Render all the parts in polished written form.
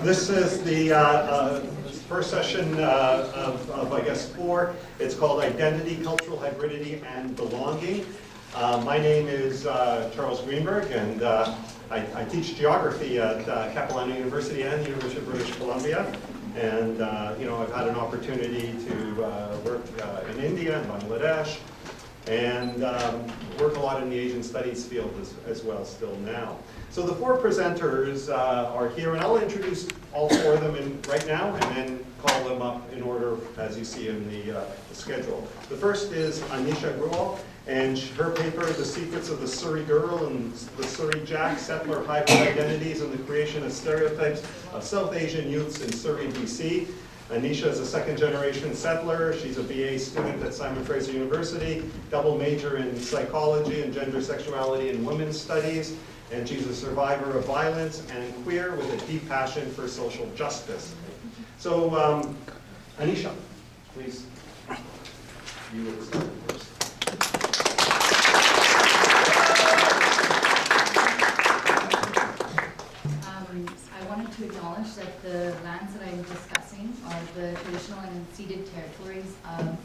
This is the first session of, I guess, 4. It's called Identity, Cultural Hybridity, and Belonging. My name is Charles Greenberg, and I teach geography at Capilano University and the University of British Columbia. And I've had an opportunity to work in India and Bangladesh, and work a lot in the Asian studies field as well still now. So the 4 presenters are here, and I'll introduce all 4 of them right now and then call them up in order as you see in the schedule. The first is Aneesha Grewal, and her paper, The Secrets of the Surrey Girl and the Surrey Jack, Settler Hybrid Identities and the Creation of Stereotypes of South Asian Youths in Surrey, BC. Aneesha is a second-generation settler. She's a BA student at Simon Fraser University, double major in psychology and gender, sexuality, and women's studies. And she's a survivor of violence and queer with a deep passion for social justice. So, Aneesha, please. You will start first. I wanted to acknowledge that the lands that I'm discussing are the traditional and unceded territories of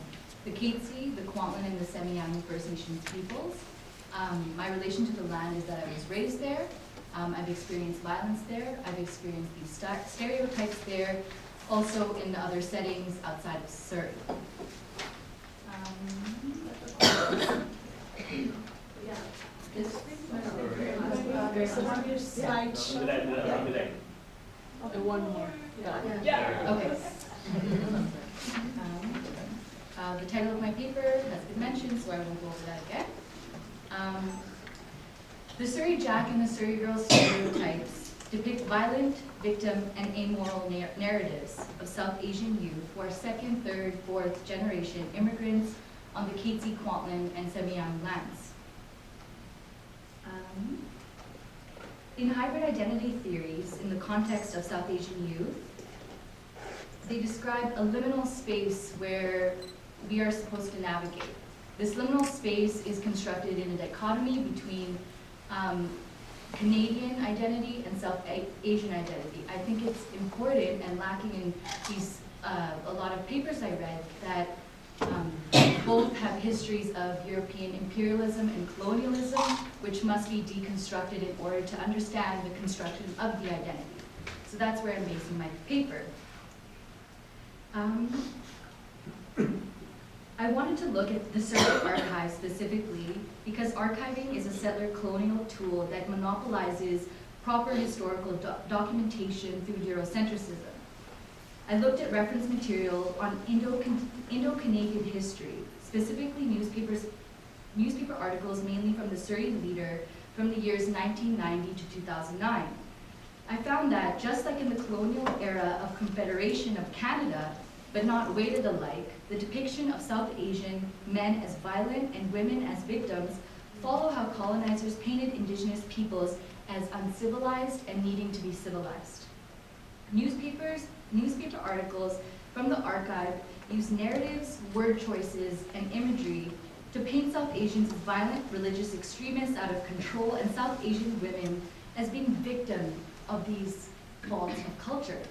the Katzie, the Kwantlen, and the Semi-Yamnu First Nations peoples. My relation to the land is that I was raised there. I've experienced violence there. I've experienced these stereotypes there, also in other settings outside of Surrey. One more. Okay. The title of my paper has been mentioned, so I won't go over that again. The Surrey Jack and the Surrey Girl stereotypes depict violent, victim, and amoral narratives of South Asian youth who are second, third, fourth generation immigrants on the Katzie, Kwantlen, and Semi-Yamnu lands. In hybrid identity theories, in the context of South Asian youth, they describe a liminal space where we are supposed to navigate. This liminal space is constructed in a dichotomy between Canadian identity and South Asian identity. I think it's important and lacking in these a lot of papers I read that both have histories of European imperialism and colonialism, which must be deconstructed in order to understand the construction of the identity. So that's where I'm basing my paper. I wanted to look at the Surrey archives specifically because archiving is a settler colonial tool that monopolizes proper historical documentation through Eurocentrism. I looked at reference material on Indo-Canadian history, specifically newspaper articles mainly from the Surrey Leader from the years 1990 to 2009. I found that just like in the colonial era of Confederation of Canada, but not weighted alike, the depiction of South Asian men as violent and women as victims follow how colonizers painted Indigenous peoples as uncivilized and needing to be civilized. Newspaper articles from the archive use narratives, word choices, and imagery to paint South Asians as violent religious extremists out of control and South Asian women as being victims of these faults of culture.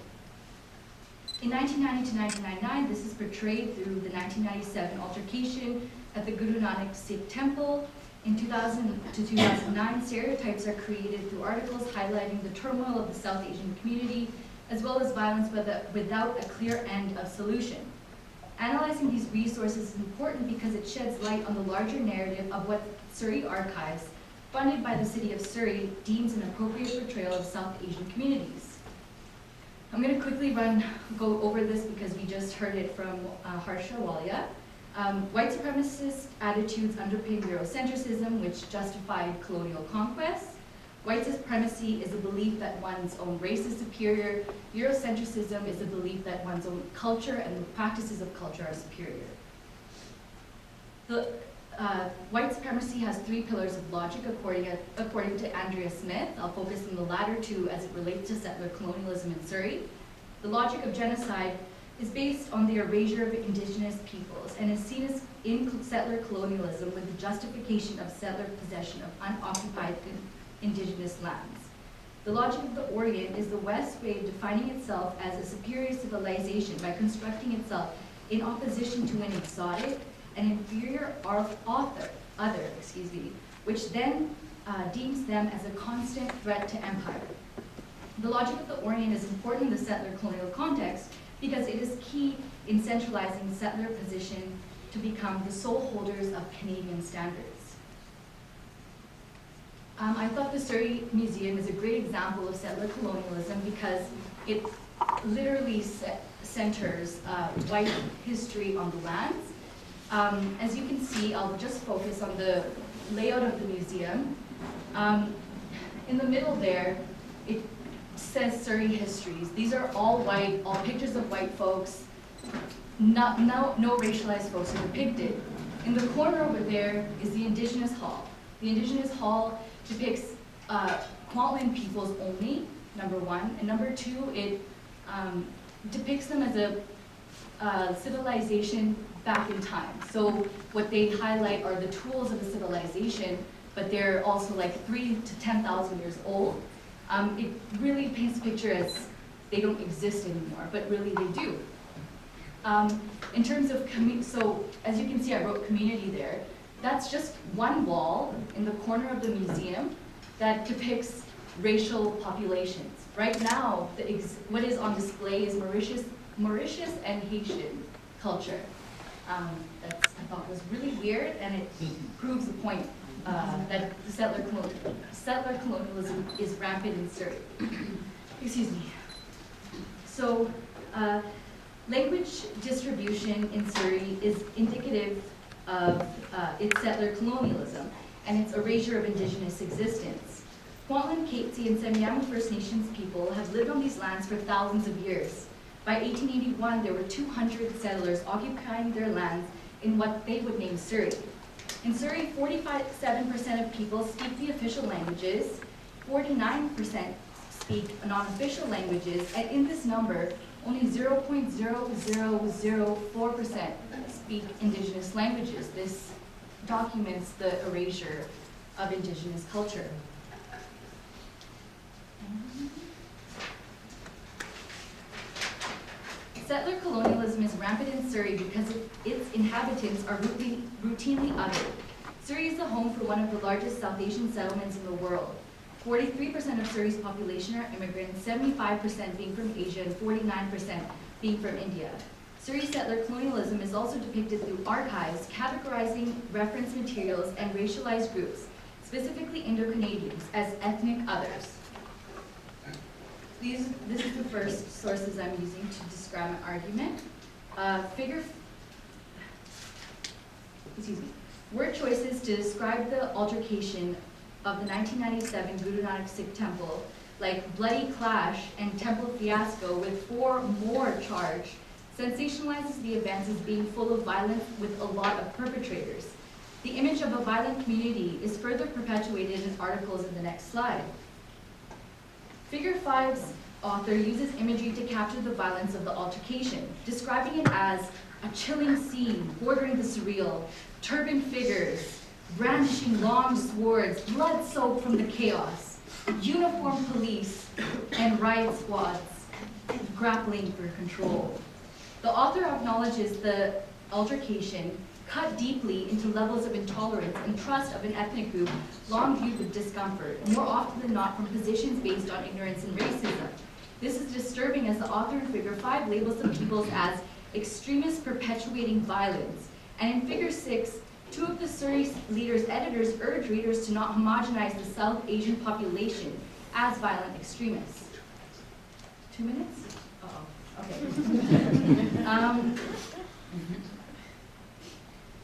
In 1990 to 1999, this is portrayed through the 1997 altercation at the Guru Nanak Sikh Temple. In 2000 to 2009, stereotypes are created through articles highlighting the turmoil of the South Asian community, as well as violence without a clear end of solution. Analyzing these resources is important because it sheds light on the larger narrative of what Surrey Archives, funded by the City of Surrey, deems an appropriate portrayal of South Asian communities. I'm going to quickly go over this because we just heard it from Harsha Walia. White supremacist attitudes underpin Eurocentrism, which justified colonial conquest. White supremacy is a belief that one's own race is superior. Eurocentrism is a belief that one's own culture and the practices of culture are superior. White supremacy has 3 pillars of logic according to Andrea Smith. I'll focus on the latter 2 as it relates to settler colonialism in Surrey. The logic of genocide is based on the erasure of Indigenous peoples and is seen as in settler colonialism with the justification of settler possession of unoccupied Indigenous lands. The logic of the Orient is the West's way of defining itself as a superior civilization by constructing itself in opposition to an exotic and inferior other, which then deems them as a constant threat to empire. The logic of the Orient is important in the settler colonial context because it is key in centralizing settler position to become the sole holders of Canadian standards. I thought the Surrey Museum is a great example of settler colonialism because it literally centers white history on the lands. As you can see, I'll just focus on the layout of the museum. In the middle there, it says Surrey Histories. These are all white, all pictures of white folks. No racialized folks are depicted. In the corner over there is the Indigenous Hall. The Indigenous Hall depicts Kwantlen peoples only, number one, and number two, it depicts them as a civilization back in time. So what they highlight are the tools of a civilization, but they're also like 3,000 to 10,000 years old. It really paints a picture as they don't exist anymore, but really they do. In terms of, so as you can see, I wrote community there. That's just one wall in the corner of the museum that depicts racial populations. Right now, what is on display is Mauritius and Haitian culture. That I thought was really weird, and it proves the point that settler colonialism is rampant in Surrey. Excuse me. So, language distribution in Surrey is indicative of its settler colonialism and its erasure of Indigenous existence. Kwantlen, Katzie, and Semiahmoo First Nations people have lived on these lands for thousands of years. By 1881, there were 200 settlers occupying their lands in what they would name Surrey. In Surrey, 47% of people speak the official languages, 49% speak non-official languages, and in this number, only 0.0004% speak Indigenous languages. This documents the erasure of Indigenous culture. Settler colonialism is rampant in Surrey because its inhabitants are routinely othered. Surrey is the home for one of the largest South Asian settlements in the world. 43% of Surrey's population are immigrants, 75% being from Asia and 49% being from India. Surrey settler colonialism is also depicted through archives categorizing reference materials and racialized groups, specifically Indo-Canadians, as ethnic others. This is the first sources I'm using to describe my argument. Word choices to describe the altercation of the 1997 Guru Nanak Sikh temple, like bloody clash and temple fiasco with 4 more charge, sensationalizes the events as being full of violence with a lot of perpetrators. The image of a violent community is further perpetuated in articles in the next slide. Figure 5's author uses imagery to capture the violence of the altercation, describing it as a chilling scene bordering the surreal, turbaned figures, brandishing long swords, blood soaked from the chaos, uniformed police, and riot squads grappling for control. The author acknowledges the altercation cut deeply into levels of intolerance and trust of an ethnic group long viewed with discomfort, more often than not from positions based on ignorance and racism. This is disturbing as the author in Figure 5 labels the peoples as extremists perpetuating violence. And in Figure 6, 2 of the Surrey leaders' editors urge readers to not homogenize the South Asian population as violent extremists. 2 minutes? Uh-oh, okay.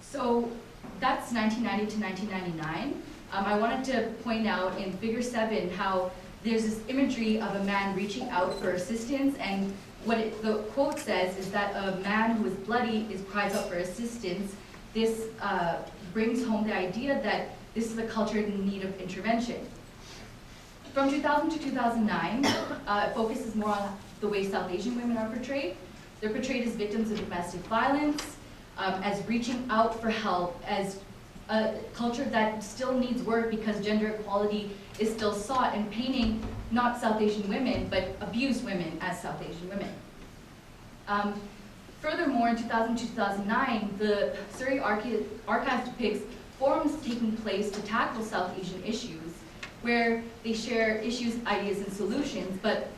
So that's 1990 to 1999. I wanted to point out in Figure 7 how there's this imagery of a man reaching out for assistance, and what the quote says is that a man who is bloody cries out for assistance. This brings home the idea that this is a culture in need of intervention. From 2000 to 2009, it focuses more on the way South Asian women are portrayed. They're portrayed as victims of domestic violence, as reaching out for help, as a culture that still needs work because gender equality is still sought, and painting not South Asian women, but abused women as South Asian women. Furthermore, in 2000-2009, the Surrey Archives depicts forums taking place to tackle South Asian issues, where they share issues, ideas, and solutions, but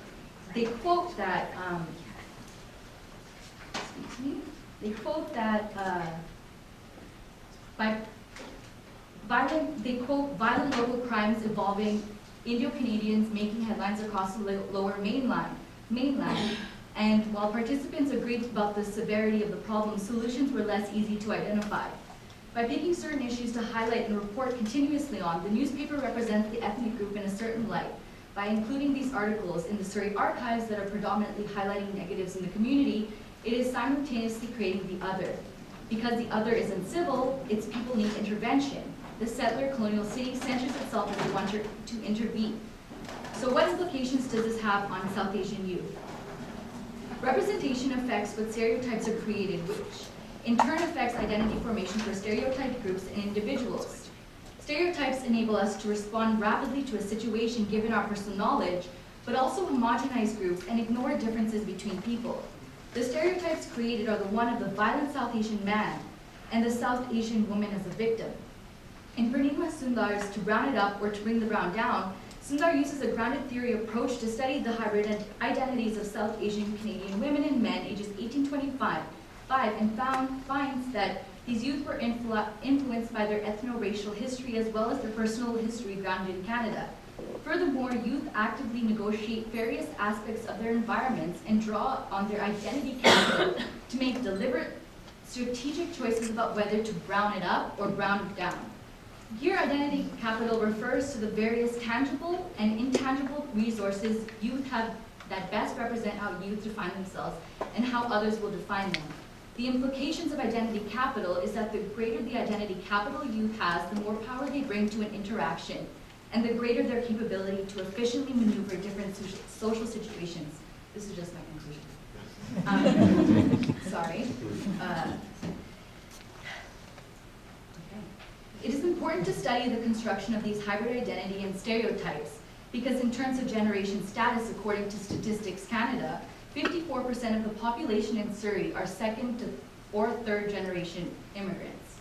they quote that, violent local crimes involving Indo-Canadians making headlines across the lower mainland. And while participants agreed about the severity of the problem, solutions were less easy to identify. By picking certain issues to highlight and report continuously on, the newspaper represents the ethnic group in a certain light. By including these articles in the Surrey Archives that are predominantly highlighting negatives in the community, it is simultaneously creating the other. Because the other is uncivil, its people need intervention. The settler colonial city centers itself as the one to intervene. So what implications does this have on South Asian youth? Representation affects what stereotypes are created, which in turn affects identity formation for stereotyped groups and individuals. Stereotypes enable us to respond rapidly to a situation given our personal knowledge, but also homogenize groups and ignore differences between people. The stereotypes created are the one of the violent South Asian man and the South Asian woman as a victim. In Purnima Sundar's To Brown It Up or To Bring the Brown Down, Sundar uses a grounded theory approach to study the hybrid identities of South Asian Canadian women and men ages 18-25 and finds that these youth were influenced by their ethno-racial history as well as their personal history grounded in Canada. Furthermore, youth actively negotiate various aspects of their environments and draw on their identity capital to make deliberate, strategic choices about whether to brown it up or brown it down. Here, identity capital refers to the various tangible and intangible resources youth have that best represent how youth define themselves and how others will define them. The implications of identity capital is that the greater the identity capital youth has, the more power they bring to an interaction, and the greater their capability to efficiently maneuver different social situations. This is just my conclusion. Sorry. It is important to study the construction of these hybrid identity and stereotypes because in terms of generation status, according to Statistics Canada, 54% of the population in Surrey are second to or third generation immigrants.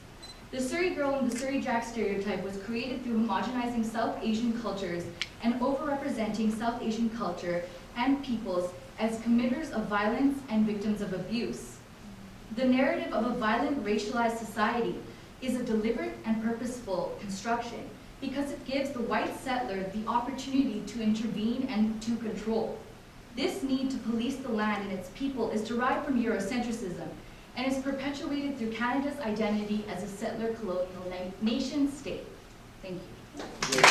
The Surrey girl and the Surrey Jack stereotype was created through homogenizing South Asian cultures and overrepresenting South Asian culture and peoples as committers of violence and victims of abuse. The narrative of a violent, racialized society is a deliberate and purposeful construction because it gives the white settler the opportunity to intervene and to control. This need to police the land and its people is derived from Eurocentrism and is perpetuated through Canada's identity as a settler colonial nation state. Thank you.